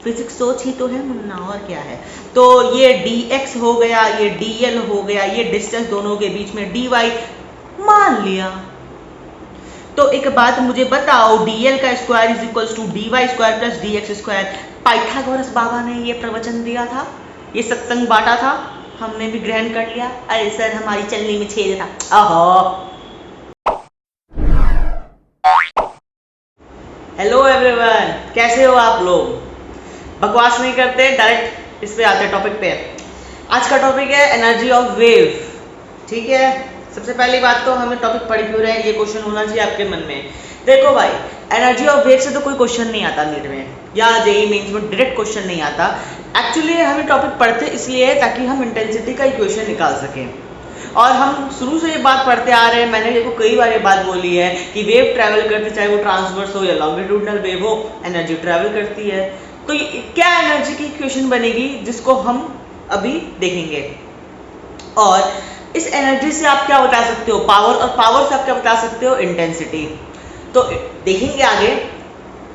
Physics सोच ही तो है मुन्ना, और क्या है। तो ये dx हो गया, ये dl हो गया, ये डिस्टेंस दोनों के बीच में dy मान लिया। तो एक बात मुझे बताओ, dl का square is equal to dy square plus dx square. Pythagoras बाबा ने ये प्रवचन दिया था, ये सत्संग बांटा था, हमने भी ग्रहण कर लिया। अरे सर हमारी चलनी में छेद था। आहो। हेलो एवरीवन, कैसे हो आप लोग। बकवास नहीं करते, डायरेक्ट इस पे आते हैं टॉपिक पे। आज का टॉपिक है एनर्जी ऑफ वेव। ठीक है, सबसे पहली बात तो हमें टॉपिक पढ़ क्यों रहे हैं, ये क्वेश्चन होना चाहिए आपके मन में। देखो भाई, एनर्जी ऑफ वेव से तो कोई क्वेश्चन नहीं आता नीट में या जेईई मेंस में डायरेक्ट क्वेश्चन नहीं आता। एक्चुअली हम टॉपिक पढ़ते इसलिए है ताकि हम इंटेंसिटी का इक्वेशन निकाल सकें। और हम शुरू से ये बात पढ़ते आ रहे हैं, मैंने देखो कई बार ये बात बोली है कि वेव ट्रैवल करती, चाहे वो ट्रांसवर्स हो या लॉन्गिट्यूडनल वेव हो, एनर्जी ट्रैवल करती है। तो क्या एनर्जी की इक्वेशन बनेगी जिसको हम अभी देखेंगे। और इस एनर्जी से आप क्या बता सकते हो, पावर, और पावर से आप क्या बता सकते हो, इंटेंसिटी। तो देखेंगे आगे,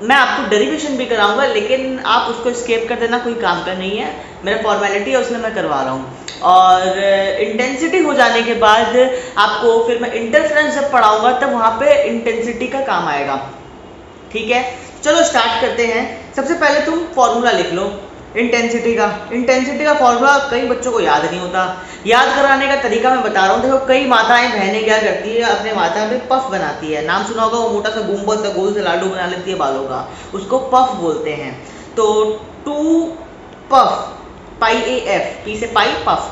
मैं आपको डेरिवेशन भी कराऊंगा, लेकिन आप उसको स्केप कर देना, कोई काम का नहीं है, मेरा फॉर्मेलिटी है उसमें मैं करवा रहा हूँ। और इंटेंसिटी हो जाने के बाद आपको फिर मैं इंटरफेरेंस जब पढ़ाऊंगा तब वहाँ पे इंटेंसिटी का काम आएगा। ठीक है, चलो स्टार्ट करते हैं। सबसे पहले तुम फॉर्मूला लिख लो इंटेंसिटी का। इंटेंसिटी का फॉर्मूला कई बच्चों को याद नहीं होता। याद कराने का तरीका मैं बता रहा हूँ। देखो, कई माताएं बहनें क्या करती है, अपने माथा पे पफ बनाती है। नाम सुना होगा, वो मोटा सा गुम्बद सा गोल से लाडू बना लेती है बालों का, उसको पफ बोलते हैं। तो to puff, pie A F, P से पाई, पफ,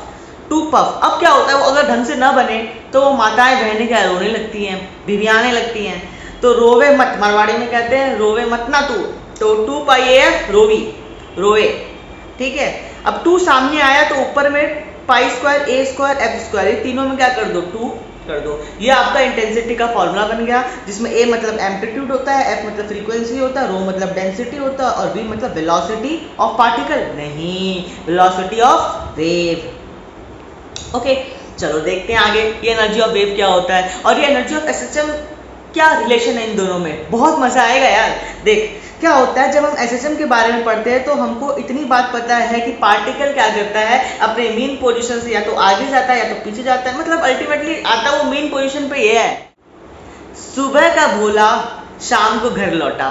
टू पफ। अब क्या होता है, वो अगर ढंग से ना बने तो वो माताएं बहनें क्या रोने लगती हैं, भिवियाने लगती हैं। तो रोवे मत, मारवाड़ी में कहते हैं रोवे मत ना तू। तो टू पाई एफ, रोवी, रोवे। ठीक है, अब टू सामने आया तो ऊपर में पाई स्क्वायर, ए स्क्वायर, एफ स्क्वायर, ये तीनों में क्या कर दो, टू कर दो। ये आपका इंटेंसिटी का फॉर्मूला बन गया, जिसमें ए मतलब एम्पलीट्यूड होता है, एफ मतलब फ्रीक्वेंसी होता है, रो मतलब डेंसिटी होता है, और वी मतलब वेलोसिटी ऑफ पार्टिकल, नहीं, वेलोसिटी ऑफ वेव। ओके, चलो देखते हैं आगे ये एनर्जी ऑफ वेव क्या होता है और ये एनर्जी ऑफ एसएचएम क्या रिलेशन है इन दोनों में। बहुत मजा आएगा यार। देख क्या होता है, जब हम एसएचएम के बारे में पढ़ते हैं तो हमको इतनी बात पता है कि पार्टिकल क्या करता है, अपने मेन पोजीशन से या तो आगे जाता है या तो पीछे जाता है, मतलब अल्टीमेटली आता वो मेन पोजीशन पे ये है। सुबह का भोला शाम को घर लौटा,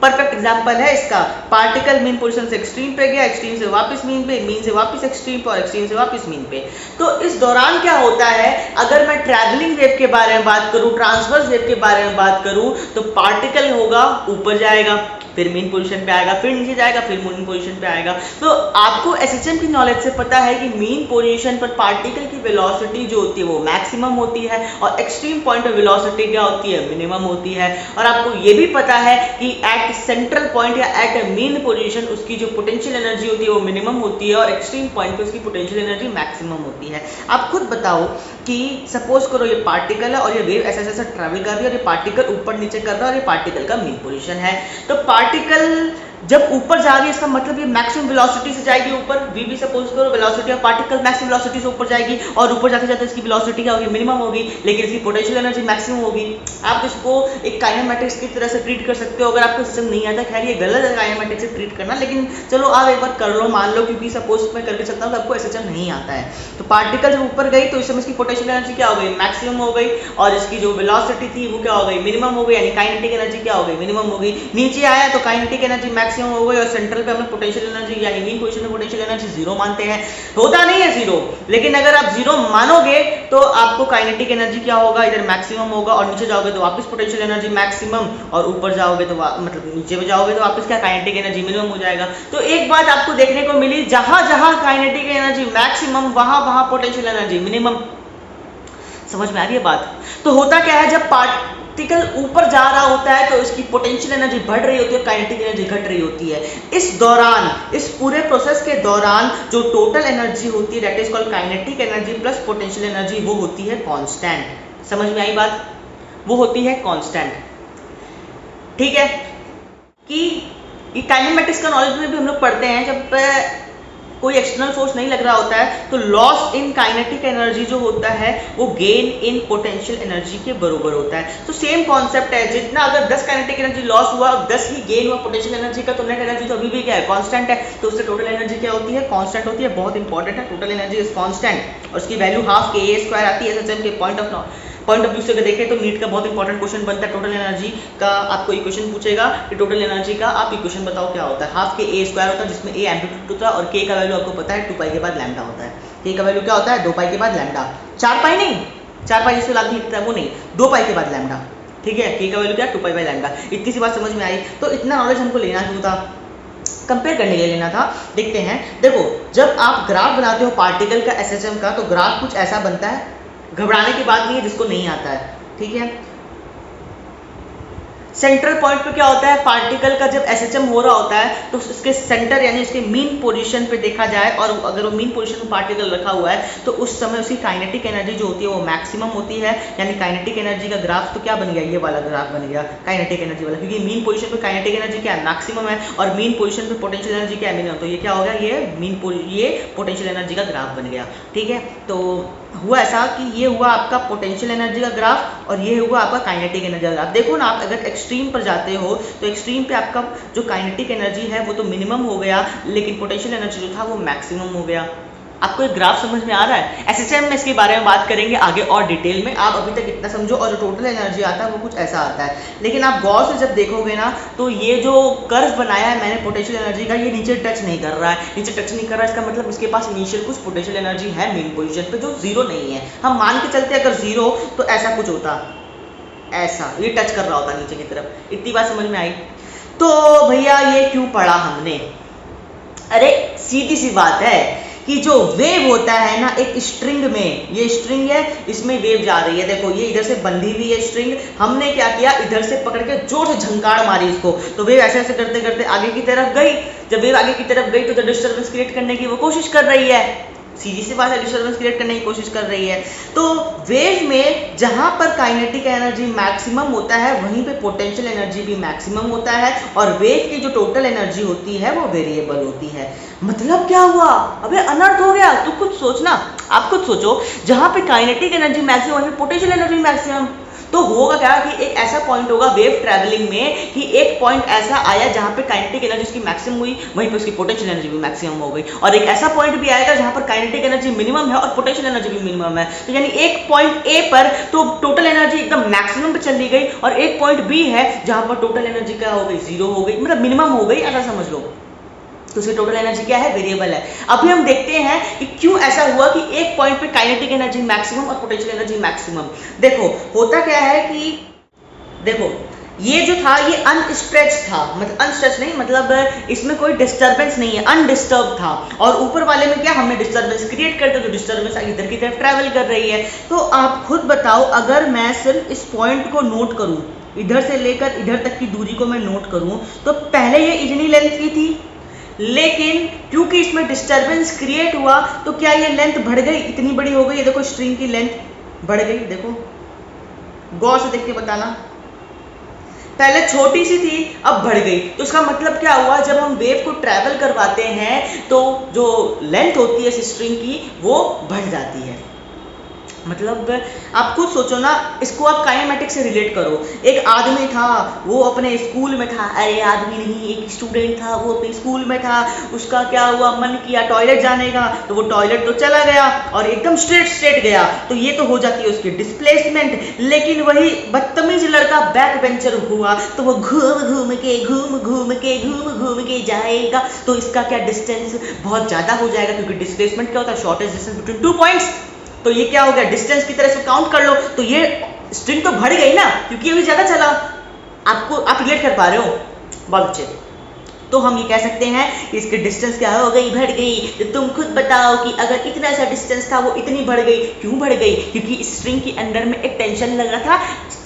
परफेक्ट एग्जांपल है इसका। पार्टिकल मीन पोजीशन से एक्सट्रीम पे गया, एक्सट्रीम से वापस मीन पे, मीन से वापस एक्सट्रीम पे, और एक्सट्रीम से वापस मीन पे। तो इस दौरान क्या होता है, अगर मैं ट्रैवलिंग वेव के बारे में बात करूं, ट्रांसवर्स वेव के बारे में बात करूं, तो पार्टिकल होगा ऊपर जाएगा, फिर मीन पोजीशन पे आएगा, फिर नीचे जाएगा, फिर मीन पोजीशन पे आएगा। तो आपको एसएचएम की नॉलेज से पता है कि मीन पोजीशन पर पार्टिकल की वेलोसिटी जो होती है वो मैक्सिमम होती है, और एक्सट्रीम पॉइंट ऑफ वेलोसिटी क्या होती है, मिनिमम होती है। और आपको ये भी पता है कि एट सेंट्रल पॉइंट या एट मीन पोजीशन उसकी जो पोटेंशियल एनर्जी होती है वो मिनिमम होती है, और एक्सट्रीम पॉइंट पे उसकी पोटेंशियल एनर्जी मैक्सिमम होती है। आप खुद बताओ कि सपोज करो ये पार्टिकल है और ये वेव ऐसे ऐसे ट्रैवल कर रही है, और ये पार्टिकल ऊपर नीचे कर रहा है, और ये पार्टिकल का मीन पोजीशन है। तो पार्टिकल जब ऊपर जा रही है इसका मतलब ये मैक्सिमम वेलोसिटी से जाएगी ऊपर। वी भी सपोज करो velocity of particle maximum velocity से ऊपर जाएगी, और ऊपर जाते जाते इसकी वेलोसिटी क्या होगी, मिनिमम होगी, लेकिन इसकी पोटेंशियल एनर्जी मैक्सिमम होगी। आप इसको एक काइनेमैटिक्स की तरह से ट्रीट कर सकते हो। अगर आपको सिस्टम नहीं आता, खैर ये गलत है काइनेमैटिक्स से ट्रीट करना, लेकिन चलो आप एक बार कर लो, मान लो, क्योंकि सपोज मैं करके सकता हूँ कि आपको एसएचएम नहीं आता है। तो पार्टिकल जब ऊपर गई तो इस समय इसकी पोटेंशियल एनर्जी क्या हो गई, मैक्सिमम हो गई, और इसकी जो वेलोसिटी थी वो क्या हो गई, मिनिमम हो गई, यानी काइनेटिक एनर्जी क्या हो गई, मिनिमम हो गई। नीचे आया तो काइनेटिक एनर्जी मैक्सिमम हो गई, और सेंट्रल पे हम लोग पोटेंशियल एनर्जी यानी मीन पोजीशन में पोटेंशियल एनर्जी जीरो मानते हैं। होता नहीं है जीरो, लेकिन अगर आप जीरो मानोगे तो आपको काइनेटिक एनर्जी क्या होगा, इधर मैक्सिमम होगा, और नीचे जाओगे तो वापस पोटेंशियल एनर्जी मैक्सिमम, और ऊपर जाओगे तो मतलब नीचे में जाओगे तो वापस क्या, काइनेटिक एनर्जी मिनिमम हो जाएगा। तो एक बात आपको देखने को मिली, जहां जहां काइनेटिक एनर्जी मैक्सिमम वहां वहां पोटेंशियल एनर्जी मिनिमम। समझ में आ रही है बात। तो होता क्या है, जब पार्टिकल ऊपर जा रहा होता है तो इसकी पोटेंशियल एनर्जी बढ़ रही होती है, काइनेटिक एनर्जी घट रही होती है। इस दौरान, इस पूरे प्रोसेस के दौरान जो टोटल एनर्जी होती है that is called kinetic energy plus potential energy, वो होती है कांस्टेंट। समझ में आई बात, वो होती है कांस्टेंट। ठीक है, कि काइनेमैटिक्स का नॉलेज में भी हम लोग पढ़ते हैं, जब कोई एक्सटर्नल फोर्स नहीं लग रहा होता है, तो लॉस इन काइनेटिक एनर्जी जो होता है वो गेन इन पोटेंशियल एनर्जी के बराबर होता है। तो सेम कॉन्सेप्ट है, जितना अगर 10 काइनेटिक एनर्जी लॉस हुआ, 10 ही गेन हुआ पोटेंशियल एनर्जी का, तो नेट एनर्जी तो अभी भी क्या है, कांस्टेंट है, तो उससे टोटल एनर्जी क्या होती है, कांस्टेंट होती है। बहुत इंपॉर्टेंट है, टोटल एनर्जी इज कांस्टेंट और उसकी वैल्यू हाफ के ए स्क्वायर आती है। एसएचएम के पॉइंट ऑफ व्यू से अगर देखें तो नीट का बहुत इंपॉर्टेंट क्वेश्चन बनता है, टोटल एनर्जी का आपको इक्वेशन पूछेगा कि टोटल एनर्जी का आप इक्वेशन बताओ क्या होता है। हाफ के ए स्क्वायर होता है जिसमें ए एम्पलीट्यूड होता है और के का वैल्यू आपको पता है 2 पाई के बाद लैम्डा होता है। के का वैल्यू क्या होता है, 2 पाई के बाद लैम्डा, 4 पाई नहीं, 4 पाई जिसमें लाभ नहीं वो नहीं, 2 पाई के बाद लैम्डा, ठीक है। के का वैल्यू क्या है, 2 पाई बाय लैम्डा। इतनी सी बात समझ में आई। तो इतना नॉलेज हमको लेना क्यों था, कंपेयर करने के लिए लेना था। देखते हैं, देखो जब आप ग्राफ बनाते हो पार्टिकल का एसएचएम का, तो ग्राफ कुछ ऐसा बनता है, घबराने की बात नहीं है जिसको नहीं आता है, ठीक है। सेंट्रल पॉइंट पे क्या होता है, पार्टिकल का जब एसएचएम हो रहा होता है तो उसके सेंटर यानी उसके मीन पोजीशन पे देखा जाए, और अगर वो मीन पोजीशन में पार्टिकल रखा हुआ है तो उस समय उसकी काइनेटिक एनर्जी जो होती है वो मैक्सिमम होती है। यानी काइनेटिक एनर्जी का ग्राफ तो क्या बन गया, ये वाला ग्राफ बन गया काइनेटिक एनर्जी वाला, क्योंकि मीन पोजीशन पे काइनेटिक एनर्जी क्या है, मैक्सिमम है, और मीन पोजीशन पे पोटेंशियल एनर्जी क्या है, मिनिमम। तो ये क्या हो गया, ये पोटेंशियल एनर्जी का ग्राफ बन गया, ठीक है। तो हुआ ऐसा कि ये हुआ आपका पोटेंशियल एनर्जी का ग्राफ और ये हुआ आपका काइनेटिक एनर्जी का ग्राफ। देखो ना, आप अगर एक्सट्रीम पर जाते हो तो एक्सट्रीम पे आपका जो काइनेटिक एनर्जी है वो तो मिनिमम हो गया, लेकिन पोटेंशियल एनर्जी जो था वो मैक्सिमम हो गया। आपको एक ग्राफ समझ में आ रहा है। एसएचएम में इसके बारे में बात करेंगे आगे और डिटेल में, आप अभी तक इतना समझो। और जो टोटल एनर्जी आता है वो कुछ ऐसा आता है, लेकिन आप गौर से जब देखोगे ना तो ये जो कर्व बनाया है मैंने पोटेंशियल एनर्जी का, ये नीचे टच नहीं कर रहा है। नीचे टच नहीं कर रहा है इसका मतलब इसके पास इनिशियल कुछ पोटेंशियल एनर्जी है मेन पोजीशन पे जो जीरो नहीं है। हम मान के चलते अगर जीरो तो ऐसा कुछ होता, ऐसा ये टच कर रहा होता नीचे की तरफ। इतनी बात समझ में आई। तो भैया ये क्यों पढ़ा हमने, अरे सीधी सी बात है कि जो वेव होता है ना एक स्ट्रिंग में, ये स्ट्रिंग है, इसमें वेव जा रही है। देखो ये इधर से बंधी हुई है स्ट्रिंग, हमने क्या किया, इधर से पकड़ के जोर से झंकार मारी इसको, तो वेव ऐसे ऐसे करते करते आगे की तरफ गई। जब वेव आगे की तरफ गई तो डिस्टर्बेंस क्रिएट करने की वो कोशिश कर रही है, सीधी सी बात है, डिस्टर्बेंस क्रिएट करने की कोशिश कर रही है। तो वेव में जहां पर काइनेटिक एनर्जी मैक्सिमम होता है वहीं पे पोटेंशियल एनर्जी भी मैक्सिमम होता है, और वेव की जो टोटल एनर्जी होती है वो वेरिएबल होती है। मतलब क्या हुआ, अबे अनर्थ हो गया। तू खुद सोचना, आप खुद सोचो, जहां पे काइनेटिक एनर्जी मैक्सिमम वहीं पे पोटेंशियल एनर्जी मैक्सिमम, तो होगा क्या कि एक ऐसा पॉइंट होगा वेव ट्रैवलिंग में कि एक पॉइंट ऐसा आया जहां पे काइनेटिक एनर्जी उसकी मैक्सिमम हुई, वहीं पे उसकी पोटेंशियल एनर्जी भी मैक्सिमम हो गई। और एक ऐसा पॉइंट भी आएगा जहां पर काइनेटिक एनर्जी मिनिमम है और पोटेंशियल एनर्जी भी मिनिमम है। तो यानी एक पॉइंट ए पर तो टोटल एनर्जी एकदम मैक्सिमम पे चली गई, और एक पॉइंट बी है जहां पर टोटल एनर्जी क्या हो गई, जीरो हो गई, मतलब मिनिमम हो गई, ऐसा समझ लो। तो उसकी टोटल एनर्जी क्या है, वेरिएबल है। अभी हम देखते हैं कि क्यों ऐसा हुआ कि एक पॉइंट पे काइनेटिक एनर्जी मैक्सिमम और पोटेंशियल एनर्जी मैक्सिमम। देखो होता क्या है कि देखो ये जो था ये अनस्ट्रेच था, मतलब अनस्ट्रेच नहीं, मतलब इसमें कोई डिस्टर्बेंस नहीं है, अनडिस्टर्ब था। और ऊपर वाले में क्या, हमने डिस्टर्बेंस क्रिएट कर दिया, जो डिस्टर्बेंस इधर की तरफ ट्रैवल कर रही है। तो आप खुद बताओ, अगर मैं सिर्फ इस पॉइंट को नोट करूं, इधर से लेकर इधर तक की दूरी को मैं नोट करूं, तो पहले ये इतनी लेंथ की थी, लेकिन क्योंकि इसमें डिस्टर्बेंस क्रिएट हुआ तो क्या ये लेंथ बढ़ गई, इतनी बड़ी हो गई। ये देखो स्ट्रिंग की लेंथ बढ़ गई, देखो गौर से देख के बताना, पहले छोटी सी थी अब बढ़ गई। तो इसका मतलब क्या हुआ, जब हम वेव को ट्रैवल करवाते हैं तो जो लेंथ होती है इस स्ट्रिंग की वो बढ़ जाती है। मतलब आप खुद सोचो ना, इसको आप काइनेमेटिक्स से रिलेट करो। एक आदमी था, वो अपने स्कूल में था, अरे आदमी नहीं, एक स्टूडेंट था, वो अपने स्कूल में था, उसका क्या हुआ, मन किया टॉयलेट जाने का, तो वो टॉयलेट तो चला गया और एकदम स्ट्रेट गया, तो ये तो हो जाती है उसकी डिस्प्लेसमेंट। लेकिन वही बदतमीज लड़का बैक बेंचर हुआ तो वो घूम के जाएगा, तो इसका क्या डिस्टेंस बहुत ज्यादा हो जाएगा, क्योंकि डिस्प्लेसमेंट क्या होता है, शॉर्टेस्ट डिस्टेंस बिटवीन 2 पॉइंट्स। तो ये क्या हो गया, डिस्टेंस की तरह से काउंट कर लो, तो ये स्ट्रिंग तो बढ़ गई ना, क्योंकि अभी ज्यादा चला। आप रिलेट कर पा रहे हो, बहुत अच्छे। तो हम ये कह सकते हैं कि इसकी डिस्टेंस क्या हो गई, बढ़ गई। तो तुम खुद बताओ कि अगर इतना सा डिस्टेंस था वो इतनी बढ़ गई, क्यों बढ़ गई, क्योंकि स्ट्रिंग के अंदर में एक टेंशन लग रहा था,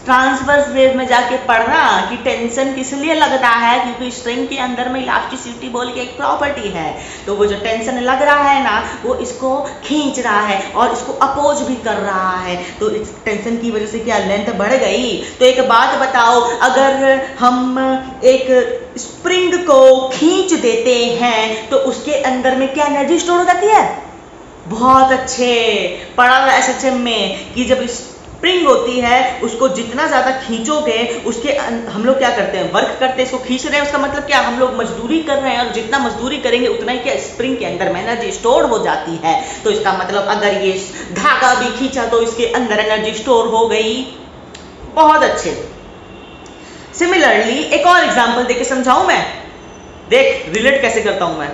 ट्रांसवर्स वेव में जाके पढ़ना कि टेंशन किस लिए लगता है, क्योंकि स्ट्रिंग के अंदर में इलास्टिसिटी बोल के एक प्रॉपर्टी है। तो वो जो टेंशन लग रहा है ना, वो इसको खींच रहा है और इसको अपोज भी कर रहा है। तो इस टेंशन की वजह से क्या लेंथ बढ़ गई। तो एक बात बताओ, अगर हम एक स्प्रिंग को खींच देते हैं तो उसके अंदर में क्या एनर्जी स्टोर हो जाती है। बहुत अच्छे पढ़ा था एसएचएम में कि जब स्प्रिंग होती है उसको जितना ज़्यादा खींचोगे उसके हम लोग क्या करते हैं, वर्क करते हैं, इसको खींच रहे हैं। उसका मतलब क्या, हम लोग मजदूरी कर रहे हैं और जितना मजदूरी करेंगे उतना ही क्या स्प्रिंग के अंदर में एनर्जी स्टोर हो जाती है। तो इसका मतलब अगर ये धागा भी खींचा तो इसके अंदर एनर्जी स्टोर हो गई। बहुत अच्छे। सिमिलरली एक और एग्जाम्पल देके समझाऊं मैं, देख रिलेट कैसे करता हूं मैं।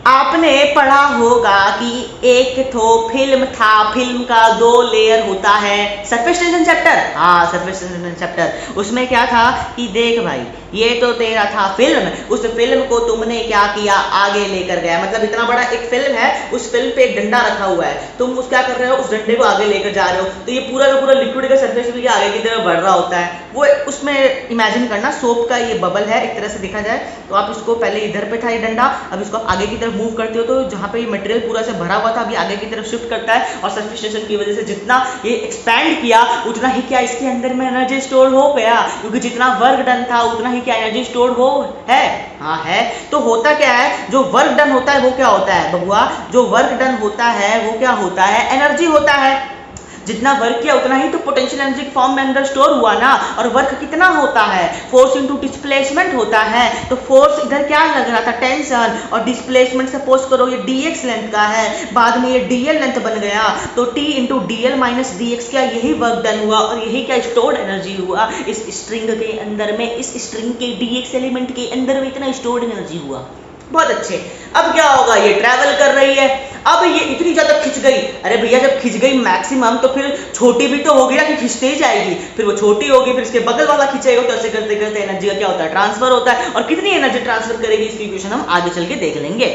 आपने पढ़ा होगा कि एक तो फिल्म था, फिल्म का 2 लेयर होता है। सरफेस टेंशन चैप्टर, हाँ सरफेस टेंशन चैप्टर। उसमें क्या था कि देख भाई, ये तो तेरा था फिल्म, उस फिल्म को तुमने क्या किया, आगे लेकर गया। मतलब इतना बड़ा एक फिल्म है, उस फिल्म पे एक डंडा रखा हुआ है, तुम उस क्या कर रहे हो, उस डंडे को आगे लेकर जा रहे हो। तो ये पूरा का पूरा लिक्विड का सरफेस भी आगे की तरफ बढ़ रहा होता है। वो उसमें इमेजिन करना सोप का ये बबल है एक तरह से देखा जाए तो। आप इसको पहले इधर पे था ये डंडा, अब इसको आप आगे की तरफ मूव करते हो तो जहाँ पे ये मटेरियल पूरा से भरा हुआ था अभी आगे की तरफ शिफ्ट करता है। और सरफेस टेंशन की वजह से जितना ये एक्सपैंड किया उतना ही क्या इसके अंदर में एनर्जी स्टोर हो गया, क्योंकि जितना वर्क डन था उतना ही क्या एनर्जी स्टोर हो है। हाँ है। तो होता क्या है, जो वर्क डन होता है वो क्या होता है बबुआ, जो वर्क डन होता है वो क्या होता है, एनर्जी होता है। जितना वर्क किया उतना ही तो पोटेंशियल एनर्जी के फॉर्म में अंदर स्टोर हुआ ना। और वर्क कितना होता है, फोर्स इनटू डिस्प्लेसमेंट होता है। तो फोर्स इधर क्या लग रहा था, टेंशन, और डिस्प्लेसमेंट सपोज करो ये dx लेंथ का है, बाद में ये dl लेंथ बन गया। तो t into dl minus dx क्या, यही वर्क डन हुआ और यही क्या स्टोर्ड एनर्जी हुआ इस स्ट्रिंग के अंदर में। इस स्ट्रिंग के dx एलिमेंट के अंदर में इतना स्टोर्ड एनर्जी हुआ। बहुत अच्छे। अब क्या होगा, ये ट्रैवल कर रही है, अब ये इतनी ज्यादा खिंच गई। अरे भैया जब खिंच गई मैक्सिमम तो फिर छोटी भी तो होगी ना, कि खिंचते ही जाएगी, फिर वो छोटी होगी, फिर इसके बगल वाला खिंचेगा। तो ऐसे करते करते एनर्जी का क्या होता है, ट्रांसफर होता है। और कितनी एनर्जी ट्रांसफर करेगी इसकी इक्वेशन हम आगे चल के देख लेंगे।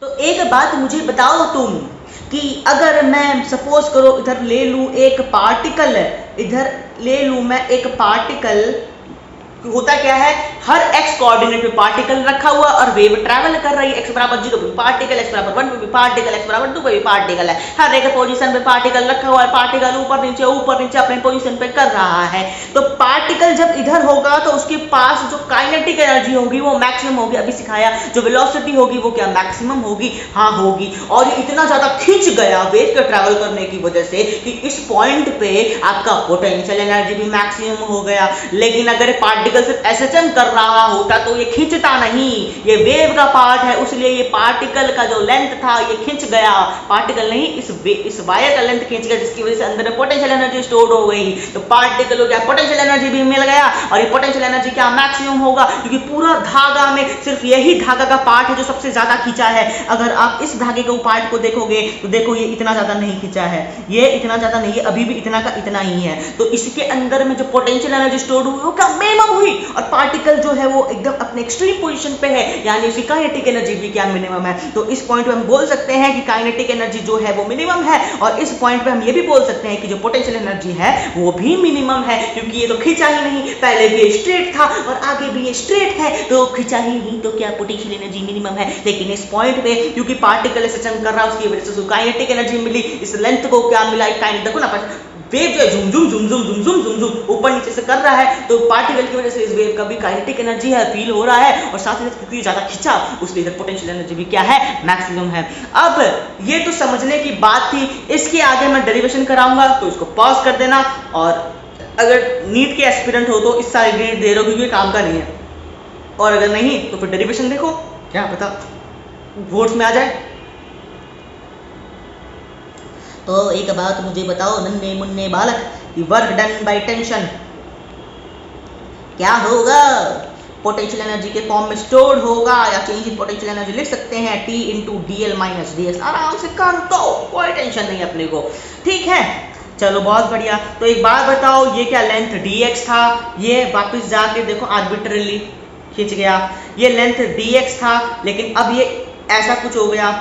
तो एक बात मुझे बताओ तुम, कि अगर मैं सपोज करो इधर ले लूं एक पार्टिकल, इधर ले लूं मैं एक पार्टिकल, होता क्या है, हर x कोऑर्डिनेट पे पार्टिकल रखा हुआ और वेव ट्रैवल कर रही है। x बराबर 0 पे पार्टिकल, x बराबर 1 पे भी पार्टिकल, x बराबर 2 पे भी पार्टिकल है। हर एक पोजीशन पे पार्टिकल रखा हुआ है, पार्टिकल ऊपर नीचे अपने पोजीशन पे कर रहा है। तो पार्टिकल जब इधर होगा तो उसके पास जो काइनेटिक एनर्जी होगी वो मैक्सिमम होगी, अभी सिखाया। जो वेलोसिटी होगी वो क्या मैक्सिमम होगी, हाँ होगी। और ये इतना ज्यादा खींच गया वेव के ट्रैवल करने की वजह से कि इस पॉइंट पे आपका पोटेंशियल एनर्जी भी मैक्सिमम हो गया। लेकिन अगर पार्टिकल सिर्फ एसएचएम कर रहा होता तो ये खींचता नहीं, ये वेव का पार्ट है, उसलिए ये पार्टिकल का जो लेंथ था ये खींच गया। पार्टिकल नहीं, इस वायर का लेंथ खींच गया, जिसकी वजह से अंदर में पोटेंशियल एनर्जी स्टोर हो गई। तो पार्टिकल को क्या पोटेंशियल एनर्जी भी मिल गया, और ये पोटेंशियल एनर्जी क्या मैक्सिमम होगा, क्योंकि पूरा धागा में सिर्फ यही धागा का पार्ट है जो सबसे ज्यादा खींचा है। अगर आप इस धागे के पार्ट को देखोगे तो देखो ये इतना ज्यादा नहीं खींचा है, ये इतना ज्यादा नहीं है, अभी भी इतना का इतना ही है। तो इसके अंदर में जो पोटेंशियल एनर्जी स्टोर हुई वो क्या मिनिमम हुई। और पार्टिकल जो है वो एकदम अपने एक्सट्रीम पोजीशन पे है, यानी उसकी काइनेटिक एनर्जी भी क्या मिनिमम है। तो इस पॉइंट पे हम बोल सकते हैं कि काइनेटिक एनर्जी जो है वो मिनिमम है। और इस पॉइंट पे हम ये भी बोल सकते हैं कि जो पोटेंशियल एनर्जी है वो भी मिनिमम है, क्योंकि ये तो खींचा ही नहीं, पहले भी स्ट्रेट था और आगे भी ये स्ट्रेट है, तो खींचा ही नहीं, तो क्या पोटेंशियल एनर्जी मिनिमम है। लेकिन इस पॉइंट पे क्योंकि पार्टिकल ऐसे चल कर रहा है उसकी वजह से उसको काइनेटिक एनर्जी मिली, इस लेंथ को क्या मिला, काइनेटिक देखो ना, वेव जो है झुम झुम झुम झुम झुम झुम झुम झुम ऊपर नीचे से कर रहा है। तो पार्टिकल की वजह से इस वेव का भी काइनेटिक एनर्जी है, फील हो रहा है। और साथ ही साथ क्योंकि ज्यादा खींचा उसलिए इधर पोटेंशियल एनर्जी भी क्या है, मैक्सिमम है। अब ये तो समझने की बात थी, इसके आगे मैं डेरिवेशन कराऊंगा तो इसको पॉज कर देना। और अगर नीट के एस्पिरेंट हो तो इस साल नीट दे रहे हो क्योंकि काम का नहीं है, और अगर नहीं तो फिर डेरिवेशन देखो, क्या पता वोट्स में आ जाए। तो एक बात मुझे बताओ नन्हे मुन्ने बालक, वर्क डन बाय टेंशन क्या होगा, पोटेंशियल एनर्जी के फॉर्म में स्टोर्ड होगा, या चेंज इन पोटेंशियल एनर्जी लिख सकते हैं T into DL minus DX। आराम से कर दो, कोई टेंशन नहीं अपने को, ठीक है। चलो बहुत बढ़िया। तो एक बात बताओ, ये क्या लेंथ dx था, ये वापस जाके देखो आर्बिट्रली खींच गया। ये लेंथ dx था, लेकिन अब ये ऐसा कुछ हो गया,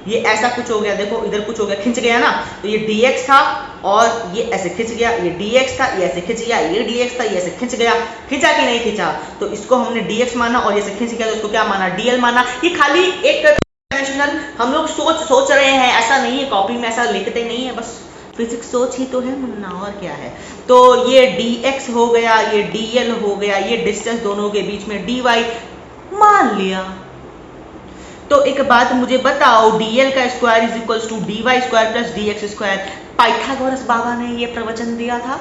ये ऐसा कुछ हो गया, देखो इधर कुछ हो गया, खिंच गया ना, तो ये dx था और ये ऐसे खिंच गया, ये dx था, ये ऐसे खिंच गया, ये dx था, ये ऐसे खिंच गया, खिंचा कि नहीं खिंचा, तो इसको हमने dx माना और ये ऐसे खिंच गया तो इसको क्या माना, dl माना। ये खाली एक डायमेंशनल हम लोग सोच रहे हैं, ऐसा नहीं है, कॉपी में ऐसा लिखते नहीं है, बस फिजिक्स सोच ही तो है मुन्ना, और क्या है। तो ये dx हो गया, ये dl हो गया, ये डिस्टेंस दोनों के बीच में dy मान लिया। तो एक बात मुझे बताओ, dl का square is equals to dy square plus dx square. Pythagoras बाबा ने ये प्रवचन दिया था,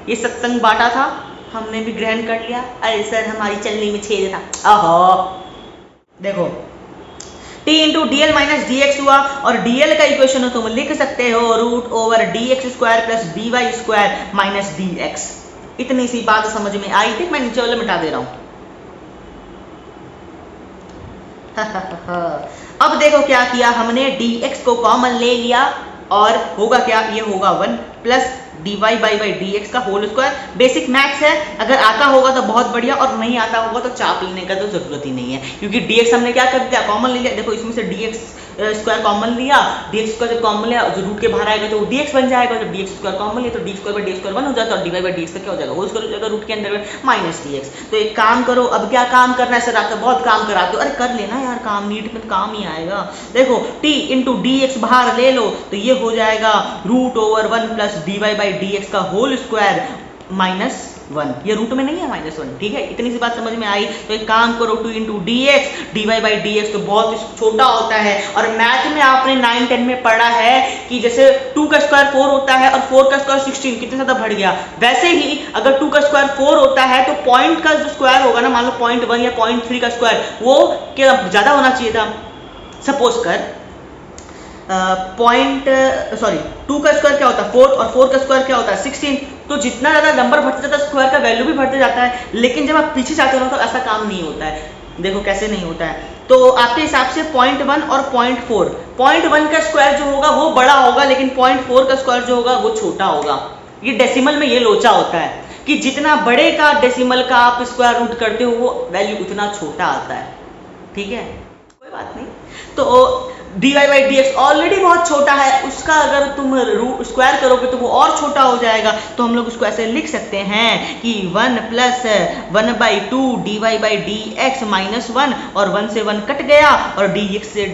ये सत्संग बांटा था, हमने भी ग्रहण कर लिया। अरे सर हमारी चलनी में छेद था। आहो देखो t into D L minus D x हुआ, और dl का इक्वेशन हो तुम लिख सकते हो root over dx square plus dy square minus dx। इतनी सी बात समझ में आई थी, मैं नीचे वाले मिटा दे रहा हूं। अब देखो क्या किया हमने, dx को कॉमन ले लिया और होगा क्या, ये होगा 1 प्लस dy बाई dx का होल स्क्वायर। बेसिक मैथ्स है, अगर आता होगा तो बहुत बढ़िया, और नहीं आता होगा तो चाप लेने का तो जरूरत ही नहीं है, क्योंकि dx हमने क्या कर दिया, कॉमन ले लिया। देखो इसमें से dx स्क्वायर कॉमन लिया, dx स्क्वायर जब कॉमन लिया, जो रूट के बाहर आएगा तो वो dx बन जाएगा, जब dx स्क्वायर कॉमन लिया तो d square by d square 1 हो जाता है, और dy बाई dx का क्या हो जाएगा, होल स्क्वायर हो जाएगा रूट के अंदर में माइनस dx। तो एक काम करो, अब क्या काम करना है सर, आप तो बहुत काम कराते हो, अरे कर लेना यार काम, नीट में काम ही आएगा। देखो t इंटू dx बाहर ले लो तो ये हो जाएगा root over 1 plus dy by dx का होल स्क्वायर माइनस 1, ये रूट में नहीं है -1, ठीक है। इतनी सी बात समझ में आई। तो एक काम करो, 2 into d x d y by D x तो बहुत छोटा होता है, और मैथ में आपने 9-10 में पढ़ा है कि जैसे 2 का स्क्वायर 4 होता है और 4 का स्क्वायर 16, कितने ज्यादा बढ़ गया। वैसे ही अगर 2 का स्क्वायर 4 होता है तो पॉइंट का जो स्क्वायर होगा ना, मान लो 0.1 या 0.3 का स्क्वायर, वो क्या ज्यादा होना चाहिए था। सपोज कर 2 का स्क्वायर क्या होता है 4, और 4 का स्क्वायर क्या होता है 16, तो जितना ज्यादा नंबर बढ़ते जाता है स्क्वायर का वैल्यू भी बढ़ते जाता है। लेकिन जब आप पीछे जाते हो तो ऐसा काम नहीं होता है। देखो कैसे नहीं होता है, तो आपके हिसाब से 0.1 और 0.4, 0.1 का स्क्वायर जो होगा वो बड़ा होगा, लेकिन 0.4 का स्क्वायर जो होगा वो छोटा होगा। ये डेसिमल में ये लोचा होता है कि जितना बड़े का डेसिमल का आप स्क्वायर रूट करते हो वो वैल्यू उतना छोटा आता है, ठीक है, कोई बात नहीं। तो dy by D x already बहुत छोटा है, उसका अगर तुम स्क्वायर करोगे तो वो और छोटा हो जाएगा। तो हम लोग उसको ऐसे लिख सकते हैं कि 1 plus 1/2 dy by D x minus 1, और 1 से 1 कट गया और dx से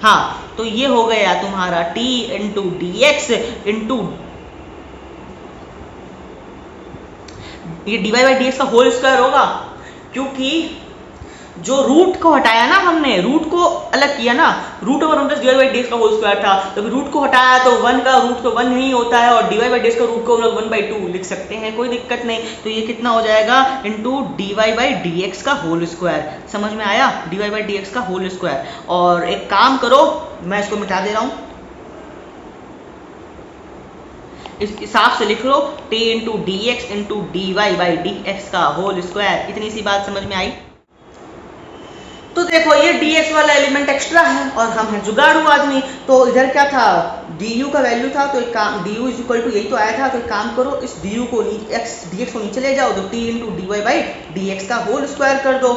हाँ, तो ये हो गया तुम्हारा t into d x into ये dy बाई डी एक्स का होल स्क्वायर होगा, क्योंकि जो रूट को हटाया ना हमने, रूट को अलग किया ना, root over 1 plus dy by dx का होल स्क्वायर था, तो रूट को हटाया तो 1 का रूट तो 1 नहीं होता है, और dy बाई dx का रूट को हम लोग 1/2 लिख सकते हैं, कोई दिक्कत नहीं। तो ये कितना हो जाएगा इंटू dy बाई dx का होल स्क्वायर। समझ में आया, dy बाई dx का होल स्क्वायर। और एक काम करो, मैं इसको मिटा दे रहा हूं, इस हिसाब से लिख लो t into d x into dy by dx का होल स्क्वायर। इतनी सी बात समझ में आई। तो देखो ये dx वाला एलिमेंट एक्स्ट्रा है और हम हैं जुगाड़ू आदमी, तो इधर क्या था du का वैल्यू था, तो एक काम du इज इक्वल टू यही तो आया था, तो एक काम करो इस du को dx को नीचे ले जाओ, तो t into d y by D x का होल स्क्वायर कर दो।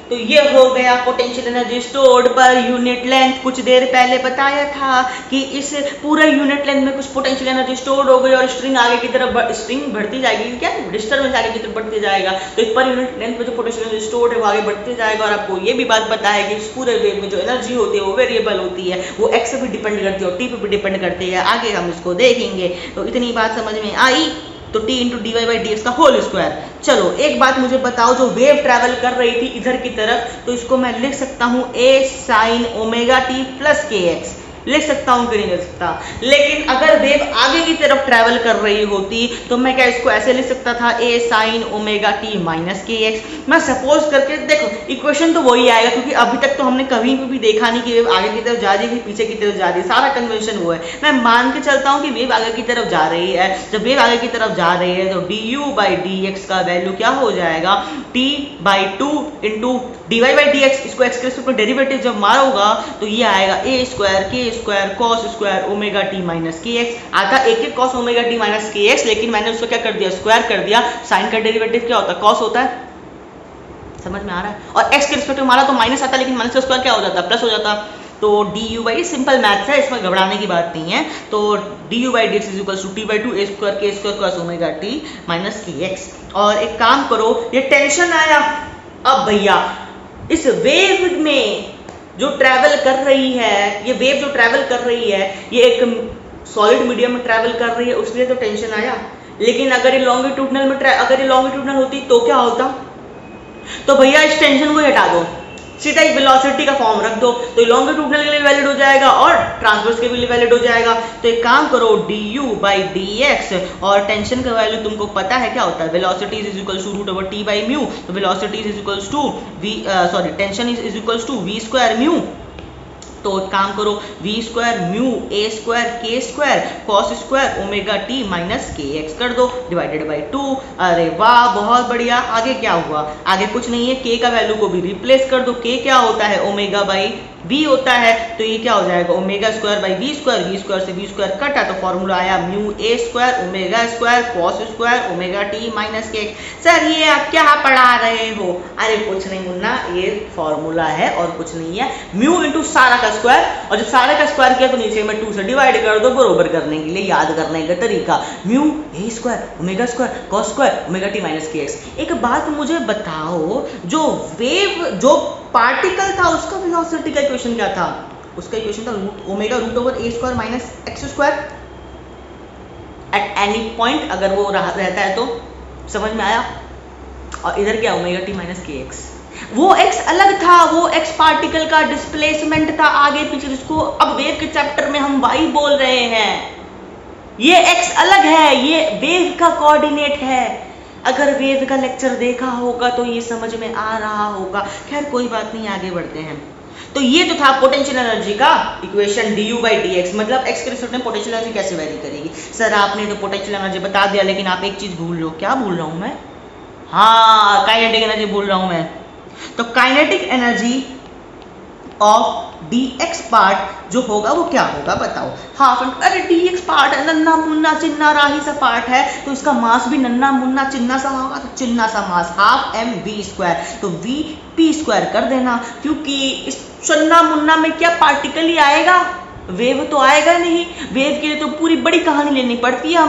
तो ये हो गया potential energy stored per unit length. कुछ देर पहले बताया था कि इस पूरे यूनिट लेंथ में कुछ पोटेंशियल एनर्जी स्टोर्ड हो गई और स्ट्रिंग आगे की तरफ स्ट्रिंग बढ़ती जाएगी, क्या डिस्टर्बेंस आगे की तरफ बढ़ती जाएगा, तो इस पर यूनिट लेंथ में जो पोटेंशियल एनर्जी स्टोर्ड है वो आगे बढ़ते जाएगा। और आपको ये भी बात पता है कि इस पूरे वेव में जो एनर्जी होती है वो वेरिएबल होती है, वो एक्स पे भी डिपेंड करती है और टी पे भी डिपेंड करती है, आगे हम इसको देखेंगे। तो इतनी बात समझ में आई, तो t into d y by D x का होल स्क्वायर। चलो एक बात मुझे बताओ, जो वेव ट्रैवल कर रही थी इधर की तरफ, तो इसको मैं लिख सकता हूँ a sine omega T plus के एक्स, लिख सकता हूँ कि नहीं लिख सकता। लेकिन अगर वेव आगे की तरफ ट्रैवल कर रही होती तो मैं क्या इसको ऐसे लिख सकता था a sine omega T minus के एक्स। मैं सपोज करके देखो इक्वेशन तो वही आएगा, क्योंकि अभी तक तो हमने कभी भी देखा नहीं कि वेव आगे की तरफ जा रही है कि पीछे की तरफ जा रही है, सारा कन्वेंशन वो है। मैं मान के चलता हूँ कि वेव आगे की तरफ जा रही है। जब वेव आगे की तरफ जा रही है तो D you by D x का वैल्यू क्या हो जाएगा, t by 2 into d y by D x. इसको एक्स के रिस्पेक्ट में डेरिवेटिव जब मारोगा तो ये आएगा a स्क्वायर के square cos square omega T minus के एक्स। आता एक कॉस ओमेगा टी माइनस के एक्स, लेकिन मैंने उसको क्या कर दिया, स्क्वायर कर दिया। साइन का डेरिवेटिव क्या होता है, कॉस होता है, समझ में आ रहा है। और एक्स के रिस्पेक्ट में मारा तो माइनस आता, लेकिन माइनस का स्क्वायर क्या हो जाता है, प्लस हो जाता। तो D you by simple maths है, इसमें घबराने की बात नहीं है। तो D you by D x is equal to T by two A square के square plus omega T minus के एक्स। और एक काम करो, ये टेंशन आया। अब भैया इस वेव में जो ट्रैवल कर रही है, ये वेव जो ट्रैवल कर रही है, ये एक सॉलिड मीडियम में ट्रैवल कर रही है, उसलिए तो टेंशन आया। लेकिन अगर ये लॉन्गिट्यूडनल होती तो क्या होता? तो भैया इस टेंशन को हटा दो, सीधा एक वेलोसिटी का फॉर्म रख दो, तो लॉन्गिट्यूडनल के लिए वैलिड हो जाएगा और ट्रांसवर्स के लिए वैलिड हो जाएगा। तो एक काम करो, D you by D X, और टेंशन का वैल्यू तुमको पता है क्या होता है, velocity is equal to root over T by mu. तो velocity is equal to tension is equal to V square mu. तो एक काम करो, V square mu A square के square cos square omega T minus के X कर दो divided by 2। अरे वाह, बहुत बढ़िया। आगे क्या हुआ? आगे कुछ नहीं है, के का वैल्यू को भी रिप्लेस कर दो। के क्या होता है? ओमेगा बाई वी होता है। तो ये क्या हो जाएगा? Omega square by V square से वी स्क्वायर कटा, तो फॉर्मूला आया mu A square omega square cos square omega T minus के एक्स। सर ये आप क्या पढ़ा रहे हो? अरे कुछ नहीं मुन्ना, ये फॉर्मूला है और कुछ नहीं है। म्यू इंटू सारा का स्क्वायर, और जब सारे का स्क्वायर किया तो नीचे में 2 से डिवाइड कर दो, बरोबर करने के लिए याद करने का तरीका। Mu A square omega square cos square omega T minus के एक्स। एक बात मुझे बताओ, जो वेव जो पार्टिकल था उसका वेलोसिटी का इक्वेशन क्या था? उसका इक्वेशन था omega root over a square minus x square at any point, अगर वो रहता है तो। समझ में आया? और इधर क्या? ओमेगा टी माइनस के एक्स। वो एक्स अलग था, वो एक्स पार्टिकल का डिस्प्लेसमेंट था आगे पीछे, जिसको अब वेव के चैप्टर में हम वाई बोल रहे हैं। ये एक्स अलग है, ये वेव का कोऑर्डिनेट है। अगर वेव का लेक्चर देखा होगा तो ये समझ में आ रहा होगा। खैर कोई बात नहीं, आगे बढ़ते हैं। तो ये तो था पोटेंशियल एनर्जी का equation D you by D x, मतलब एक्स के रिस्पेक्ट में पोटेंशियल एनर्जी कैसे वेरी करेगी। सर आपने तो पोटेंशियल एनर्जी बता दिया, लेकिन आप एक चीज भूल रहे हो। क्या भूल रहा हूं मैं? हाँ, काइनेटिक एनर्जी भूल रहा हूं मैं। तो kinetic energy of D x part जो होगा वो क्या होगा बताओ? हाफ। अरे डी एक्स पार्ट है, नन्ना मुन्ना चिन्ना राही सा पार्ट है, तो इसका मास भी नन्ना मुन्ना चिन्ना सा होगा, तो चिन्ना सा मास हाफ एम वी स्क्वायर। तो वी पी स्क्वायर कर देना, क्योंकि इस चन्ना मुन्ना में क्या पार्टिकल ही आएगा, वेव तो आएगा नहीं। वेव के लिए तो पूरी बड़ी कहानी लेनी पड़ती है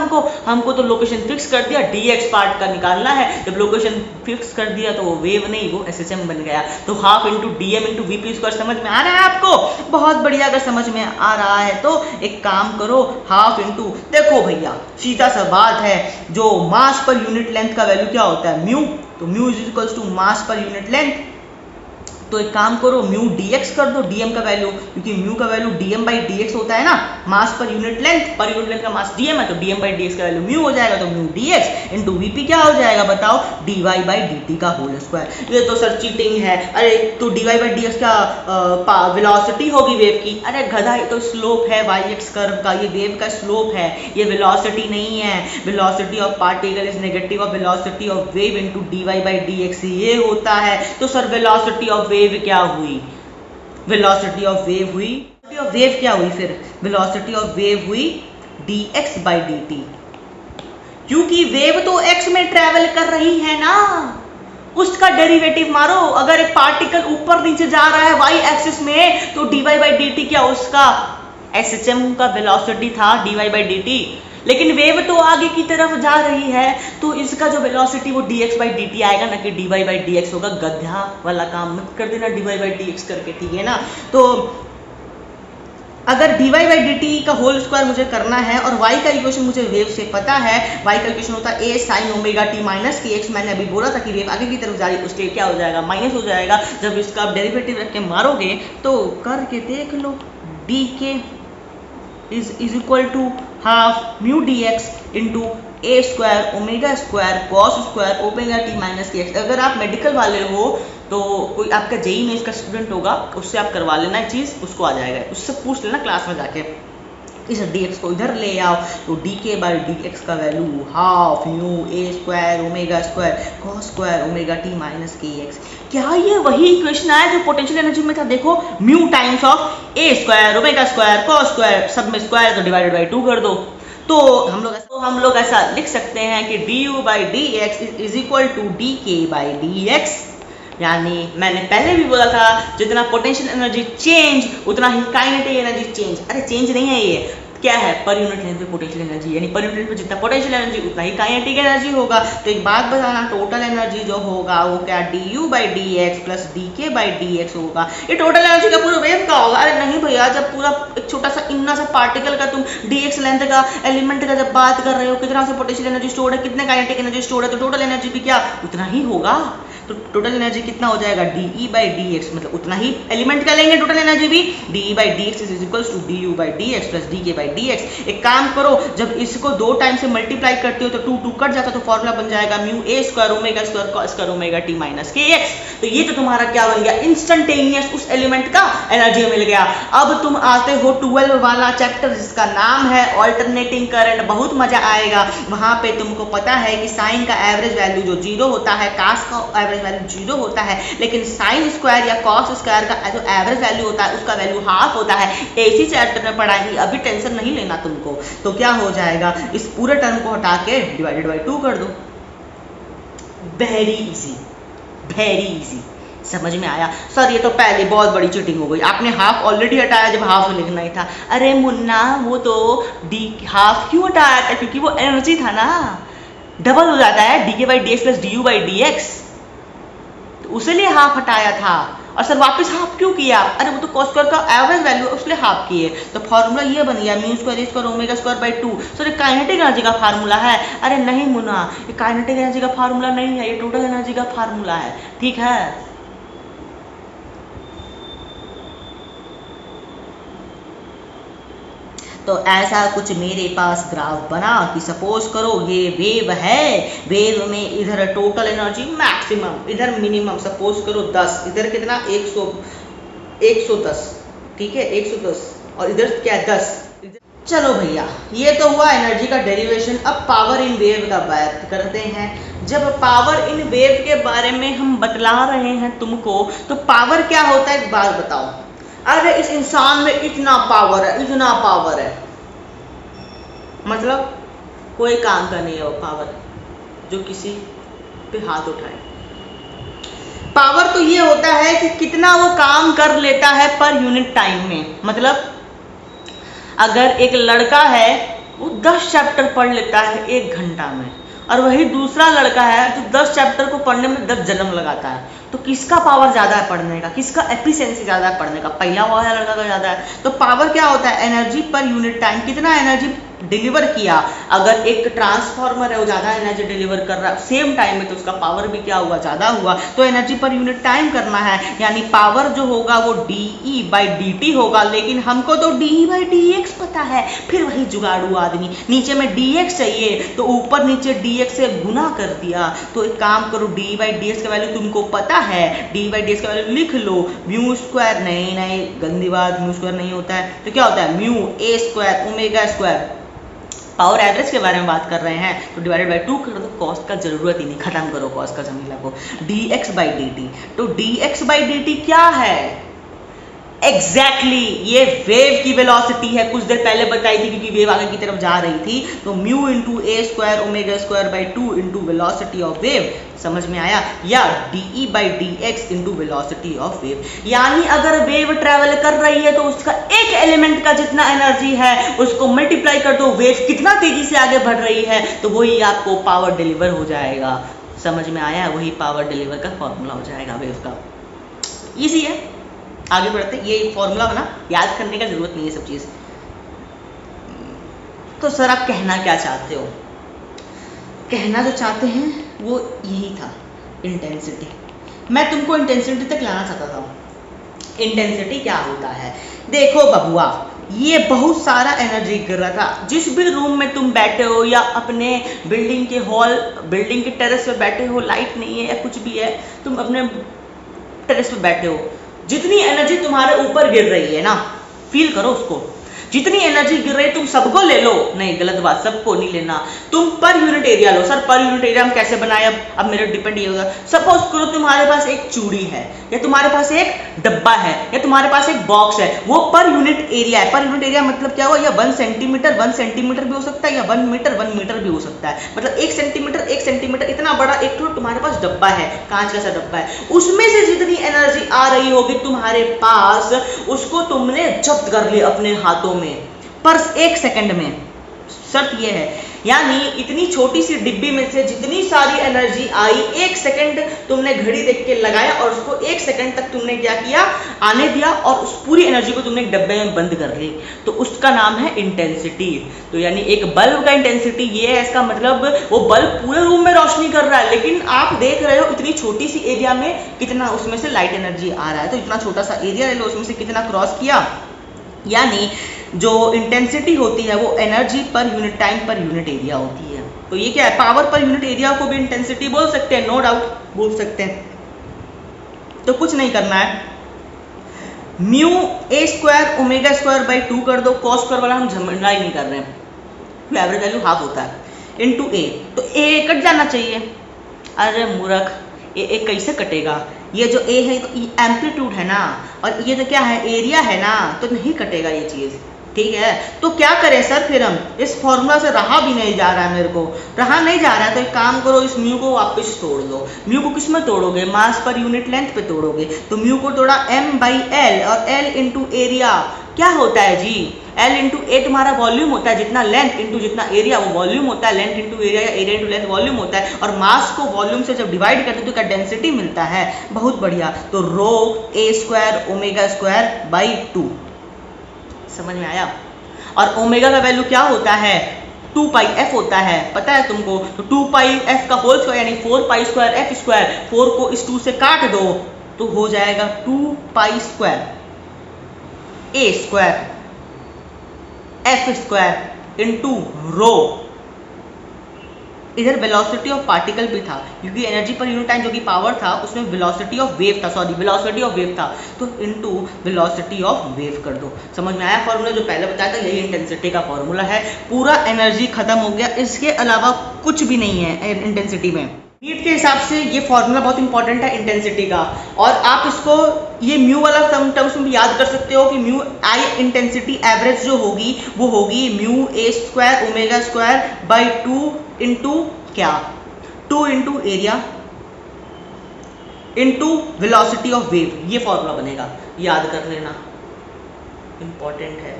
हमको तो लोकेशन फिक्स कर दिया, डी एक्स पार्ट का निकालना है। जब लोकेशन फिक्स कर दिया तो वो वेव नहीं, वो एसएचएम बन गया। तो half into d m into v p square. समझ में आ रहा है आपको? बहुत बढ़िया। अगर समझ में आ रहा है तो एक काम करो, हाफ इंटू, देखो भैया सीधा सा बात है, जो मास पर यूनिट लेंथ का वैल्यू क्या होता है? म्यू। तो mu is equal to mass per unit length. तो एक काम करो, म्यू dx कर दो, dm का वैल्यू, क्योंकि म्यू का वैल्यू dm बाई dx होता है ना, मास पर यूनिट लेंथ का मास dm है, तो dm बाई dx का वैल्यू म्यू हो जाएगा। तो म्यू dx इंटू vp क्या हो जाएगा बताओ? dy बाई dt का होल स्क्वायर। ये तो सर चीटिंग है। अरे तो dy बाई dx का वेलोसिटी होगी वेव की। अरे गधा, ये तो स्लोप है yx कर्व का, ये वेव का स्लोप है, ये वेलोसिटी नहीं है। Velocity of particle is negative of velocity of wave into dy by dx, ये होता है। तो सर वेलोसिटी ऑफ वेव क्या हुई? वेलोसिटी ऑफ वेव हुई, वेव क्या हुई फिर? वेलोसिटी ऑफ वेव हुई dx बाई dt, क्योंकि वेव तो x में ट्रेवल कर रही है ना, उसका डेरिवेटिव मारो। अगर एक पार्टिकल ऊपर नीचे जा रहा है y एक्सिस में, तो dy बाई dt क्या उसका SHM का वेलोसिटी था, dy बाई dt। लेकिन वेव तो आगे की तरफ जा रही है, तो इसका जो वेलोसिटी वो dx बाई dt आएगा, ना कि dy बाई dx होगा। गधा वाला काम मत कर देना dy बाई dx करके, ठीक है ना। तो अगर dy बाई dt का होल स्क्वायर मुझे करना है, और y का इक्वेशन मुझे वेव से पता है, y का इक्वेशन होता है a sin omega t minus के एक्स। मैंने अभी बोला था कि वेव आगे की तरफ जा रही है, उसके क्या हो जाएगा? माइनस हो जाएगा। जब इसका आप डेरिवेटिव रख के मारोगे तो करके देख लो, dk is equal to half mu dx into a square omega square cos square omega T minus के एक्स। अगर आप मेडिकल वाले हो तो कोई आपका जेई में इसका स्टूडेंट होगा, उससे आप करवा लेना चीज़, उसको आ जाएगा, उससे पूछ लेना क्लास में जाके। इस dx को इधर ले आओ, तो dk बाई dx का value half mu A square omega square cos square omega T minus के एक्स। क्या ये वही इक्वेशन आया जो पोटेंशियल एनर्जी में था? देखो, mu times of A square omega square cos square, सब में स्क्वायर तो डिवाइडेड बाई 2 कर दो। तो हम लोग ऐसा लिख सकते हैं कि du by D x is equal to d k by D x. यानी मैंने पहले भी बोला था जितना पोटेंशियल एनर्जी चेंज उतना ही काइनेटिक एनर्जी चेंज। अरे चेंज नहीं है, ये क्या है, पर यूनिट लेंथ पे पोटेंशियल एनर्जी, यानी पर यूनिट पे जितना पोटेंशियल एनर्जी उतना ही काइनेटिक एनर्जी होगा। तो एक बात बताना, टोटल एनर्जी जो होगा वो क्या du by D x plus dk by D x होगा। ये टोटल एनर्जी का पूरा वेव का होगा। अरे नहीं भैया, जब पूरा एक छोटा सा इन्ना सा पार्टिकल का तुम dx लेंथ का एलिमेंट का जब बात कर रहे हो, कितना सा पोटेंशियल एनर्जी स्टोर है, कितने काइनेटिक एनर्जी स्टोर है, तो टोटल एनर्जी भी क्या उतना ही होगा। तो टोटल एनर्जी कितना हो जाएगा, de बाई डी एक्स, मतलब उतना ही एलिमेंट का लेंगे टोटल एनर्जी भी, de by D x is equals to du by D x plus dk by D x. एक काम करो, जब इसको 2 टाइम से मल्टीप्लाई करते हो तो 2 2 कट जाता है, तो फॉर्मूला बन जाएगा mu a square omega square cos square omega t minus के एक्स। तो ये तो तुम्हारा क्या बन गया, इंस्टेंटेनियस उस एलिमेंट का एनर्जी मिल गया। अब तुम आते हो 12 वाला चैप्टर जिसका नाम है ऑल्टरनेटिंग करंट। बहुत मजा आएगा वहां पे। तुमको पता है कि साइन का एवरेज वैल्यू जो 0 होता है, कास का एवरेज वैल्यू 0 होता है, लेकिन साइन स्क्वायर या कॉस स्क्वायर का जो एवरेज वैल्यू होता है उसका वैल्यू हाफ होता है। इसी चैप्टर में पढ़ाएंगे, अभी टेंशन नहीं लेना तुमको। तो क्या हो जाएगा, इस पूरे टर्म को हटा के डिवाइडेड बाई 2 कर दो। Very easy, very easy. समझ में आया? सर ये तो पहले बहुत बड़ी चीटिंग हो गई, आपने हाफ ऑलरेडी हटाया जब हाफ लिखना ही था। अरे मुन्ना, वो तो डी हाफ क्यों हटाया था, क्योंकि वो एनर्जी था ना, डबल हो जाता है dk by D x plus du by D x, तो उसे लिए हाफ हटाया था। और सर वापस हाफ क्यों किया, अरे वो तो कॉस स्क्वायर का एवरेज वैल्यू है उसलिए हाफ किए। तो फॉर्मूला ये बन गया mu square square omega square by 2। Sir ये काइनेटिक एनर्जी का फार्मूला है। अरे नहीं मुन्ना, ये काइनेटिक एनर्जी का फार्मूला नहीं है, ये टोटल एनर्जी का फार्मूला है। ठीक है, तो ऐसा कुछ मेरे पास ग्राफ बना कि सपोज करो ये वेव है, वेव में इधर टोटल एनर्जी मैक्सिमम, इधर मिनिमम, सपोज करो 10, इधर कितना 110, ठीक है 110, और इधर क्या 10। चलो भैया, ये तो हुआ एनर्जी का डेरिवेशन। अब पावर इन वेव का बात करते हैं। जब पावर इन वेव के बारे में हम बतला रहे हैं तुमको, तो पावर क्या होता है एक बात बताओ। अरे इस इंसान में इतना पावर है, इतना पावर है, मतलब कोई काम का नहीं है वो पावर जो किसी पे हाथ उठाए। पावर तो ये होता है कि कितना वो काम कर लेता है पर यूनिट टाइम में। मतलब अगर एक लड़का है वो 10 चैप्टर पढ़ लेता है 1 घंटा में, और वही दूसरा लड़का है जो 10 चैप्टर को पढ़ने में 10 जन्म लगाता है, तो किसका पावर ज़्यादा है पढ़ने का, किसका एफिशिएंसी ज़्यादा है पढ़ने का, पहला वाला लड़का का ज़्यादा है। तो पावर क्या होता है, एनर्जी पर यूनिट टाइम, कितना एनर्जी डिलीवर किया। अगर एक ट्रांसफार्मर है वो ज़्यादा एनर्जी डिलीवर कर रहा है सेम टाइम में, तो उसका पावर भी क्या हुआ, ज़्यादा हुआ। तो एनर्जी पर यूनिट टाइम करना है, यानी पावर जो होगा वो de बाई dt होगा। लेकिन हमको तो de बाई dx पता है, फिर वही जुगाड़ू आदमी, नीचे में dx चाहिए तो ऊपर नीचे dx से गुना कर दिया। तो एक काम करो, d बाई dx का वैल्यू तुमको पता है, d बाई dx का वैल्यू लिख लो। म्यू स्क्वायर, नहीं गंदी बात, म्यू स्क्वायर नहीं होता है, तो क्या होता है mu a square omega square. Power average के बारे में बात कर रहे हैं तो डिवाइडेड बाई 2 कर दो, कॉस्ट का जरूरत ही नहीं, खत्म करो कॉस्ट का जमीला को। dx बाई dt, तो dx बाई dt क्या है, एग्जैक्टली ये वेव की वेलोसिटी है। कुछ देर पहले बताई थी क्योंकि वेव आगे की तरफ जा रही थी। तो mu into a square omega square by 2 into velocity of wave, समझ में आया, या de by D x into velocity of wave. यानी अगर वेव ट्रेवल कर रही है तो उसका एक एलिमेंट का जितना एनर्जी है उसको मल्टीप्लाई कर दो, वेव कितना तेजी से आगे बढ़ रही है, तो वही आपको पावर डिलीवर हो जाएगा। समझ में आया, वही पावर डिलीवर का फॉर्मूला हो जाएगा वेव का। इजी है, आगे बढ़ते। ये फॉर्मूला बना, याद करने का जरूरत नहीं है सब चीज़। तो सर आप कहना क्या चाहते हो, कहना जो चाहते हैं वो यही था, इंटेंसिटी। मैं तुमको इंटेंसिटी तक लाना चाहता था। इंटेंसिटी क्या होता है, देखो बबुआ, ये बहुत सारा एनर्जी गिर रहा था। जिस भी रूम में तुम बैठे हो या अपने बिल्डिंग के हॉल, बिल्डिंग के टेरेस पे बैठे हो, लाइट नहीं है या कुछ भी है, तुम अपने टेरेस पे बैठे हो, जितनी एनर्जी तुम्हारे ऊपर गिर रही है ना, फील करो उसको। जितनी एनर्जी गिर रही है तुम सबको ले लो, नहीं गलत बात, सबको नहीं लेना, तुम per unit area low. Sir per unit area हम कैसे बनाए? अब मेरे डिपेंड ये होगा, सपोज करो तुम्हारे पास एक चूड़ी है, या तुम्हारे पास एक डब्बा है, या तुम्हारे पास एक बॉक्स है, वो पर यूनिट एरिया है। पर यूनिट एरिया मतलब क्या हुआ? या 1 सेंटीमीटर भी हो सकता है, या 1 मीटर भी हो सकता है। मतलब 1 सेंटीमीटर इतना बड़ा एक तो तुम्हारे पास डब्बा है, कांच का सा डब्बा है, उसमें से जितनी एनर्जी आ रही होगी तुम्हारे पास, उसको तुमने जब्त कर लिया अपने हाथों में पर 1 सेकंड में। शर्त यह है, यानी इतनी छोटी सी डिब्बी में से जितनी सारी एनर्जी आई, 1 सेकंड तुमने घड़ी देख के लगाया और उसको 1 सेकंड तक तुमने क्या किया? आने दिया, और उस पूरी एनर्जी को तुमने एक डब्बे में बंद कर ली, तो उसका नाम है इंटेंसिटी। तो यानी एक बल्ब का इंटेंसिटी ये है, इसका मतलब वो बल्ब पूरे रूम में रोशनी कर रहा है, लेकिन आप देख रहे हो इतनी छोटी सी एरिया में कितना उसमें से लाइट एनर्जी आ रहा है। तो इतना छोटा सा एरिया ले लो, उसमें से कितना क्रॉस किया, यानी जो इंटेंसिटी होती है वो energy per unit time per unit area होती है। तो ये क्या है? पावर पर यूनिट एरिया को भी इंटेंसिटी बोल सकते हैं, नो डाउट बोल सकते हैं। तो कुछ नहीं करना है, mu A square omega square by 2 कर दो, कॉस स्क्वायर वाला हम झमेला ही नहीं कर रहे हैं, तो एवरेज वैल्यू हाफ होता है, इनटू ए, तो ए कट जाना चाहिए। अरे मूर्ख, ए कैसे कटेगा? ये जो ए है तो एम्पलीट्यूड है ना, और ये तो क्या है? एरिया है ना, तो नहीं कटेगा ये चीज़, ठीक है। तो क्या करें सर फिर हम? इस फॉर्मूला से रहा भी नहीं जा रहा है, मेरे को रहा नहीं जा रहा है, तो एक काम करो, इस म्यू को वापस तोड़ दो। म्यू को किस में तोड़ोगे? मास पर यूनिट लेंथ पे तोड़ोगे। तो म्यू को तोड़ा m बाई एल, और l इंटू एरिया क्या होता है जी? L इंटू ए तुम्हारा वॉल्यूम होता है, जितना लेंथ इंटू जितना एरिया वो वॉल्यूम होता है, लेंथ इंटू एरिया या एरिया इंटू लेंथ वॉल्यूम होता है, और मास को वॉल्यूम से जब डिवाइड करते तो क्या डेंसिटी मिलता है। बहुत बढ़िया, तो रो ए स्क्वायर ओमेगा स्क्वायर बाई 2, समझ में आया। और ओमेगा का वैल्यू क्या होता है? 2 पाई एफ होता है, पता है तुमको। तो 2 पाई एफ का होल स्क्वायर यानी 4 पाई स्क्वायर एफ स्क्वायर, 4 को इस 2 से काट दो तो हो जाएगा 2 पाई स्क्वायर ए स्क्वायर एफ स्क्वायर इनटू रो। इधर वेलोसिटी ऑफ पार्टिकल भी था, क्योंकि एनर्जी पर यूनिट टाइम जो कि पावर था उसमें वेलोसिटी ऑफ वेव था, वेलोसिटी ऑफ वेव था, तो इनटू वेलोसिटी ऑफ वेव कर दो। समझ में आया फॉर्मूला? जो पहले बताया था यही इंटेंसिटी का फॉर्मूला है। पूरा एनर्जी खत्म हो गया, इसके अलावा कुछ भी नहीं है इंटेंसिटी में। हीट के हिसाब से ये फॉर्मूला बहुत इंपॉर्टेंट है इंटेंसिटी का, और आप इसको ये म्यू वाला टर्म्स में भी याद कर सकते हो कि म्यू आई इंटेंसिटी एवरेज जो होगी वो होगी mu A square omega square by 2 into क्या? 2 into area into velocity of wave, ये फॉर्मूला बनेगा, याद कर लेना, इंपॉर्टेंट है,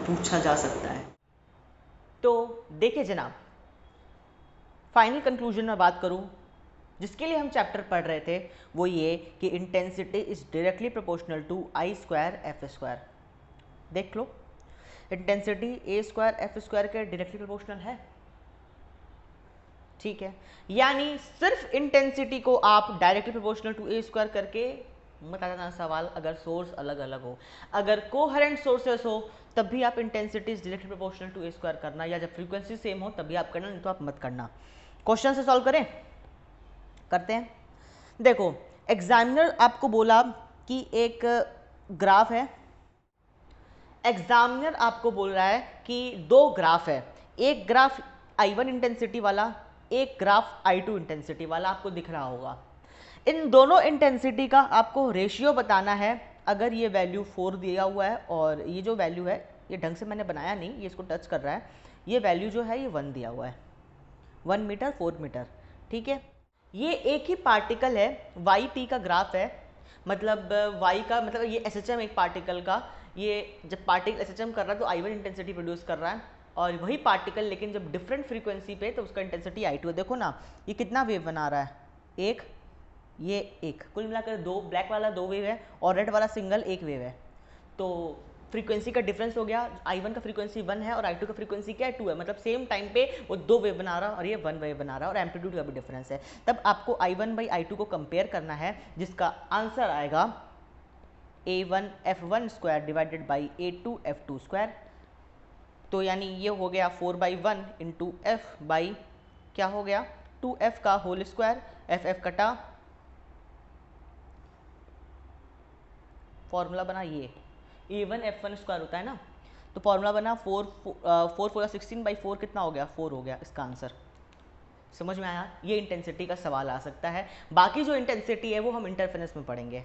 पूछा जा सकता है। तो देखिए जनाब, फाइनल कंक्लूजन में बात करूं जिसके लिए हम चैप्टर पढ़ रहे थे, वो ये कि intensity is directly proportional to I square F square. देख लो, intensity a square F square के डायरेक्टली प्रोपोर्शनल है, ठीक है। यानी सिर्फ इंटेंसिटी को आप directly proportional to A square करके मत आना सवाल, अगर सोर्स अलग अलग हो, अगर कोहेरेंट सोर्सेस हो तब भी आप intensity is directly proportional to A square करना, या जब फ्रीक्वेंसी सेम हो तब भी आप करना, नहीं तो आप मत करना। क्वेश्चन से सॉल्व करें, करते हैं। देखो, एग्जामिनर आपको बोला कि एक ग्राफ है, एग्जामिनर आपको बोल रहा है कि 2 ग्राफ है, एक ग्राफ I1 इंटेंसिटी वाला, एक ग्राफ I2 इंटेंसिटी वाला आपको दिख रहा होगा। इन दोनों इंटेंसिटी का आपको रेशियो बताना है। अगर ये वैल्यू 4 दिया हुआ है और ये जो वैल्यू है ये ढंग से मैंने बनाया नहीं, ये इसको टच कर रहा है, ये वैल्यू जो है ये 1 दिया हुआ है, 1 मीटर 4 मीटर, ठीक है। ये एक ही पार्टिकल है, वाई टी का ग्राफ है, मतलब वाई का मतलब ये SHM एक पार्टिकल का, ये जब पार्टिकल SHM कर रहा है तो I1 इंटेंसिटी प्रोड्यूस कर रहा है, और वही पार्टिकल लेकिन जब डिफरेंट फ्रीक्वेंसी पे तो उसका इंटेंसिटी I2 है। देखो ना, ये कितना वेव बना रहा है, एक, ये एक, कुल मिलाकर 2, ब्लैक वाला 2 वेव है और रेड वाला सिंगल 1 वेव है। तो फ्रीक्वेंसी का डिफरेंस हो गया, I1 का फ्रीक्वेंसी 1 है और I2 का फ्रीक्वेंसी क्या है 2 है, मतलब सेम टाइम पे वो 2 वेव बना रहा है और ये 1 वेव बना रहा है, और एम्पलीट्यूड का भी डिफरेंस है। तब आपको I1 बाई I2 को कंपेयर करना है, जिसका आंसर आएगा A1 F1 square divided by A2 F2 square. तो यानी ये हो गया 4/1 इंटू एफ बाई क्या हो गया 2f का होल स्क्वायर, एफ कटा, फॉर्मूला बना ये A1 F1 स्क्वायर होता है ना, तो फॉर्मूला बना 4/16 कितना हो गया, 4 हो गया इसका आंसर। समझ में आया? ये इंटेंसिटी का सवाल आ सकता है। बाकी जो इंटेंसिटी है वो हम इंटरफेरेंस में पढ़ेंगे।